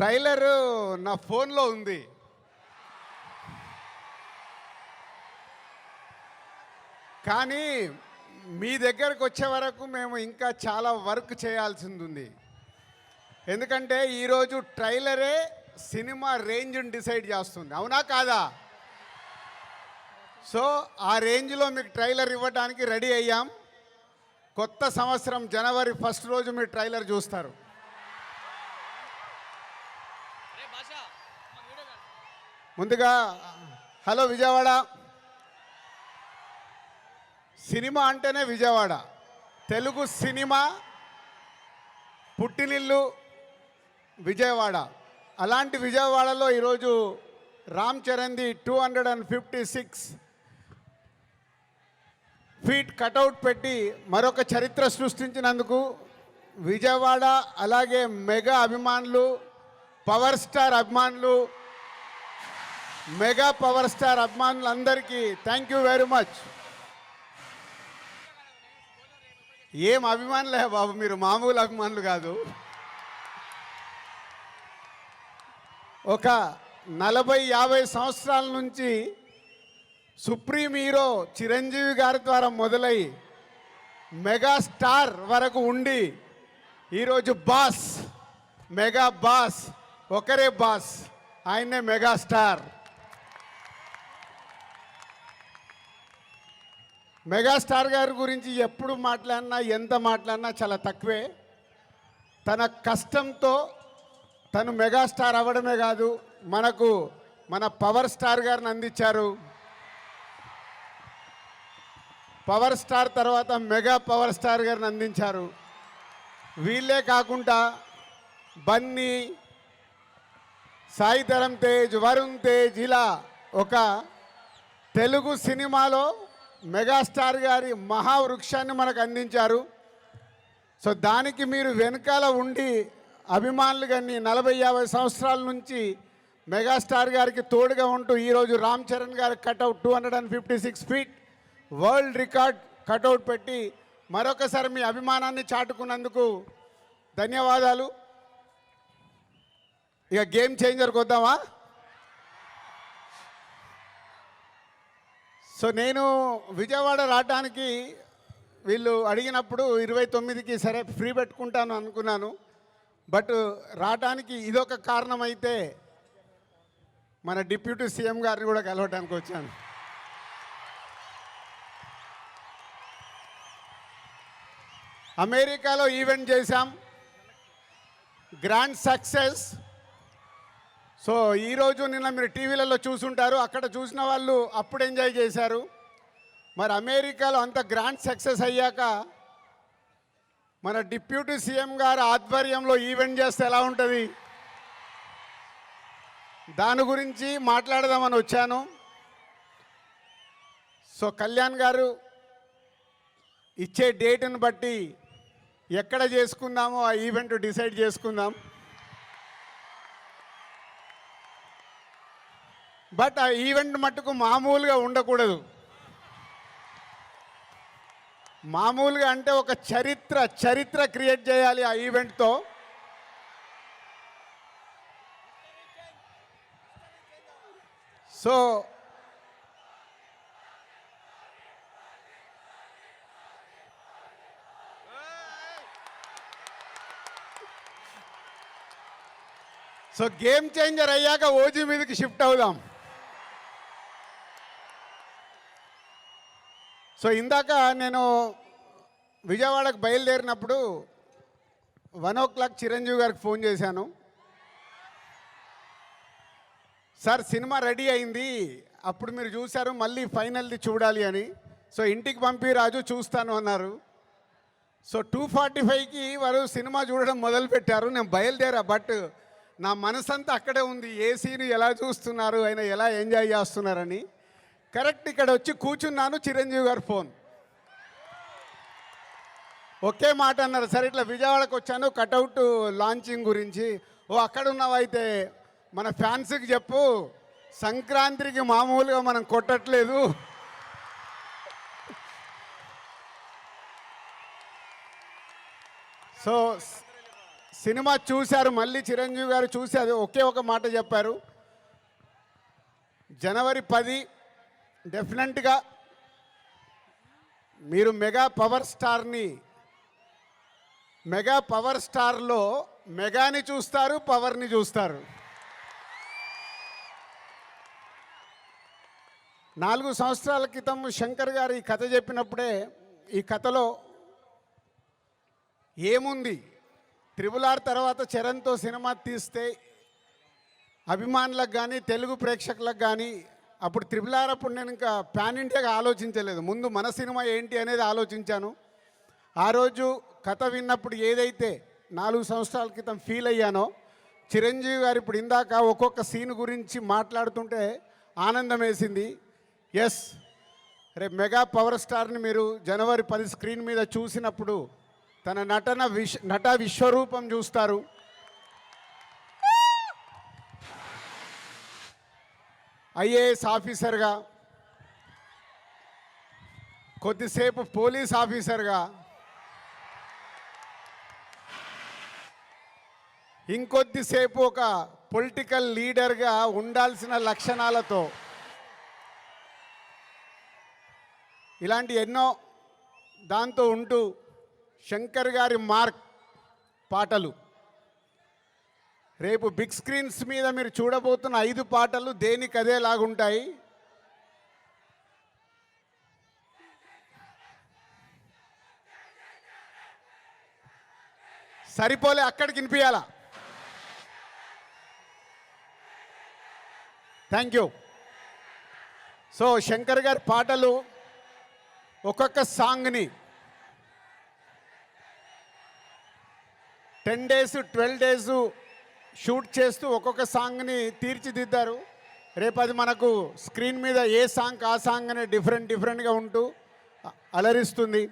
Trailer నా ఫోన్లో ఉంది. కానీ మీ దగ్గరకు వచ్చే వరకు మేము ఇంకా చాలా వర్క్ చేయాల్సింది ఉంది. ఎందుకంటే ఈరోజు ట్రైలరే సినిమా రేంజ్ని డిసైడ్ చేస్తుంది, అవునా కాదా? సో ఆ రేంజ్లో మీకు ట్రైలర్ ఇవ్వడానికి రెడీ అయ్యాం. కొత్త సంవత్సరం జనవరి 1 రోజు మీరు ట్రైలర్ చూస్తారు. ముందుగా హలో విజయవాడ. సినిమా అంటేనే విజయవాడ. తెలుగు సినిమా పుట్టినిల్లు విజయవాడ. అలాంటి విజయవాడలో ఈరోజు రామ్ చరణ్ది 256 ఫీట్ కటౌట్ పెట్టి మరొక చరిత్ర సృష్టించినందుకు విజయవాడ అలాగే మెగా అభిమానులు, పవర్ స్టార్ అభిమానులు, మెగా పవర్ స్టార్ అభిమానులందరికీ థ్యాంక్ యూ వెరీ మచ్. ఏం అభిమానులే బాబు, మీరు మామూలు అభిమానులు కాదు. ఒక 40-50 సంవత్సరాల నుంచి సుప్రీం హీరో చిరంజీవి గారి ద్వారా మొదలై మెగాస్టార్ వరకు ఉండి ఈరోజు బాస్, మెగా బాస్, ఒకరే బాస్, ఆయనే మెగాస్టార్. మెగాస్టార్ గారి గురించి ఎప్పుడు మాట్లాడినా, ఎంత మాట్లాడినా చాలా తక్కువే. తన కష్టంతో తను మెగాస్టార్ అవ్వడమే కాదు, మనకు మన పవర్ స్టార్ గారిని అందించారు. పవర్ స్టార్ తర్వాత మెగా పవర్ స్టార్ గారిని అందించారు. వీళ్ళే కాకుండా బన్నీ, సాయి ధరమ్ తేజ్, వరుణ్ తేజ్, ఇలా ఒక తెలుగు సినిమాలో మెగాస్టార్ గారి మహావృక్షాన్ని మనకు అందించారు. సో దానికి మీరు వెనకాల ఉండి అభిమానులు కానీ 40-50 సంవత్సరాల నుంచి మెగాస్టార్ గారికి తోడుగా ఉంటూ ఈరోజు రామ్ చరణ్ గారి cutout 256 feet world record cutout పెట్టి మరొకసారి మీ అభిమానాన్ని చాటుకున్నందుకు ధన్యవాదాలు. ఇక గేమ్ చేంజర్కి వద్దామా? సో నేను విజయవాడ రావడానికి వీళ్ళు అడిగినప్పుడు 29కి సరే ఫ్రీ పెట్టుకుంటాను అనుకున్నాను. బట్ రావడానికి ఇదొక కారణం అయితే మన డిప్యూటీ సీఎం గారిని కూడా కలవడానికి వచ్చాను. అమెరికాలో ఈవెంట్ చేశాం, గ్రాండ్ సక్సెస్. సో ఈరోజు నిన్న మీరు టీవీలలో చూసుంటారు, అక్కడ చూసిన వాళ్ళు అప్పుడు ఎంజాయ్ చేశారు. మరి అమెరికాలో అంత గ్రాండ్ సక్సెస్ అయ్యాక మన డిప్యూటీ సీఎం గారు ఆధ్వర్యంలో ఈవెంట్ చేస్తే ఎలా ఉంటుంది, దాని గురించి మాట్లాడదామని వచ్చాను. సో కళ్యాణ్ గారు ఇచ్చే డేట్ని బట్టి ఎక్కడ చేసుకుందామో ఆ ఈవెంట్ డిసైడ్ చేసుకుందాం. బట్ ఆ ఈవెంట్ మట్టుకు మామూలుగా ఉండకూడదు. మామూలుగా అంటే ఒక చరిత్ర క్రియేట్ చేయాలి ఆ ఈవెంట్తో. సో గేమ్ చేంజర్ అయ్యాక ఓజీ మీదకి షిఫ్ట్ అవుదాం. సో ఇందాక నేను విజయవాడకు బయలుదేరినప్పుడు 1 o'clock చిరంజీవి గారికి ఫోన్ చేశాను. సార్ సినిమా రెడీ అయింది, అప్పుడు మీరు చూశారు, మళ్ళీ ఫైనల్ది చూడాలి అని. సో ఇంటికి పంపి రాజు చూస్తాను అన్నారు. సో 2:45కి వారు సినిమా చూడడం మొదలుపెట్టారు. నేను బయలుదేరా, బట్ నా మనసంతా అక్కడే ఉంది, ఏ సీన్ ఎలా చూస్తున్నారు, ఆయన ఎలా ఎంజాయ్ చేస్తున్నారని. కరెక్ట్ ఇక్కడ వచ్చి కూర్చున్నాను, చిరంజీవి గారు ఫోన్. ఒకే మాట అన్నారు, సరే ఇట్లా విజయవాడకు వచ్చాను కటౌట్ లాంచింగ్ గురించి. ఓ అక్కడ ఉన్నావైతే మన ఫ్యాన్స్కి చెప్పు, సంక్రాంతికి మామూలుగా మనం కొట్టట్లేదు, సో సినిమా చూశారు, మళ్ళీ చిరంజీవి గారు చూసి అది ఒకే ఒక మాట చెప్పారు, జనవరి 10 డెఫినెట్గా మీరు మెగా పవర్ స్టార్లో మెగాని చూస్తారు, పవర్ని చూస్తారు. 4 సంవత్సరాల క్రితం శంకర్ గారు ఈ కథ చెప్పినప్పుడే ఈ కథలో ఏముంది, RRR తర్వాత చరణ్తో సినిమా తీస్తే అభిమానులకు కానీ తెలుగు ప్రేక్షకులకు కానీ, అప్పుడు RRR అప్పుడు నేను ఇంకా పాన్ ఇండియాగా ఆలోచించలేదు, ముందు మన సినిమా ఏంటి అనేది ఆలోచించాను. ఆ రోజు కథ విన్నప్పుడు ఏదైతే 4 సంవత్సరాల క్రితం ఫీల్ అయ్యానో, చిరంజీవి గారు ఇప్పుడు ఇందాక ఒక్కొక్క సీన్ గురించి మాట్లాడుతుంటే ఆనందం వేసింది. ఎస్, రేపు మెగా పవర్ స్టార్ని మీరు జనవరి 10 స్క్రీన్ మీద చూసినప్పుడు తన నట విశ్వరూపం చూస్తారు. ఐఏఎస్ ఆఫీసర్గా, కొద్దిసేపు పోలీస్ ఆఫీసర్గా, ఇంకొద్దిసేపు ఒక పొలిటికల్ లీడర్గా ఉండాల్సిన లక్షణాలతో ఇలాంటి ఎన్నో దాంతో ఉంటూ శంకర్ గారి మార్క్ పాటలు రేపు బిగ్ స్క్రీన్స్ మీద మీరు చూడబోతున్న 5 పాటలు దేనికి అదేలాగుంటాయి. సరిపోలే, అక్కడికి వినిపించాలా. Thank you. సో శంకర్ గారి పాటలు ఒక్కొక్క సాంగ్ని 10 days 12 days షూట్ చేస్తూ ఒక్కొక్క సాంగ్ని తీర్చిదిద్దారు. రేపు అది మనకు స్క్రీన్ మీద ఏ సాంగ్ ఆ సాంగ్ అనే డిఫరెంట్గా ఉంటూ అలరిస్తుంది.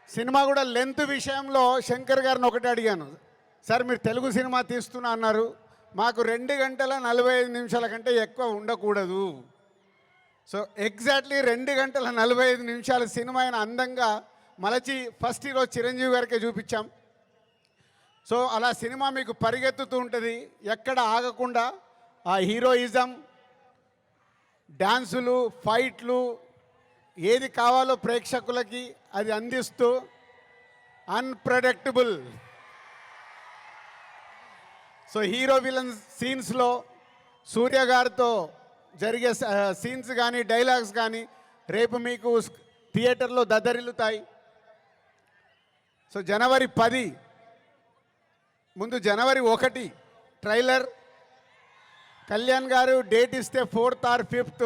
సినిమా కూడా లెంత్ విషయంలో శంకర్ గారిని ఒకటి అడిగాను, సార్ మీరు తెలుగు సినిమా తీస్తున్నా అన్నారు, మాకు 2 గంటల 45 నిమిషాల కంటే ఎక్కువ ఉండకూడదు. సో ఎగ్జాక్ట్లీ 2 గంటల 45 నిమిషాల సినిమా అయిన అందంగా మలచి ఫస్ట్ ఈరోజు చిరంజీవి గారికే చూపించాం. సో అలా సినిమా మీకు పరిగెత్తుతూ ఉంటుంది, ఎక్కడ ఆగకుండా ఆ హీరోయిజం, డ్యాన్సులు, ఫైట్లు, ఏది కావాలో ప్రేక్షకులకి అది అందిస్తూ అన్ప్రెడిక్టబుల్. సో హీరో విలన్ సీన్స్లో సూర్య గారితో జరిగే సీన్స్ కానీ డైలాగ్స్ కానీ రేపు మీకు థియేటర్లో దద్దరిల్లుతాయి. సో జనవరి 10 ముందు జనవరి 1 ట్రైలర్, కళ్యాణ్ గారు డేట్ ఇస్తే 4th or 5th